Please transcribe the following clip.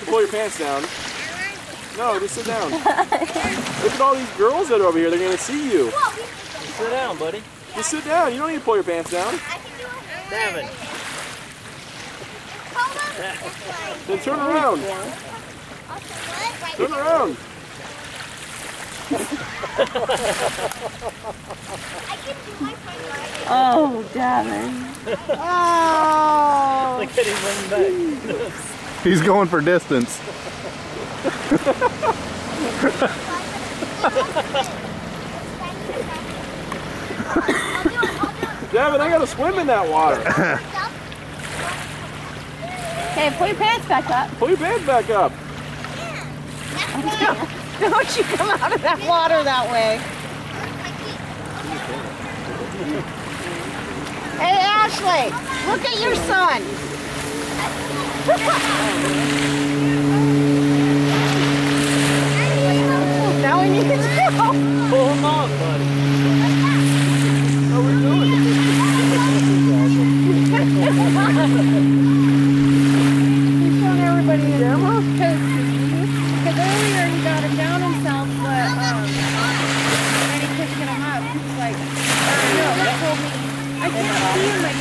have to pull your pants down. No, just sit down. Look at all these girls that are over here. They're going to see you. Sit down, buddy. Just sit down. You don't need to pull your pants down. Devin. Then turn around. Turn around. Oh, Devin. Oh. Look at him running back. He's going for distance. Devin, I gotta swim in that water. Okay, pull your pants back up. Pull your pants back up. Don't you come out of that water that way. Hey, Ashley, look at your son. Now we need to go. Pull him off, buddy. How are we doing? He's showing everybody in camera? Because earlier he got him down himself, but then he couldn't get him up. He's like, no, he told me, I can't see him.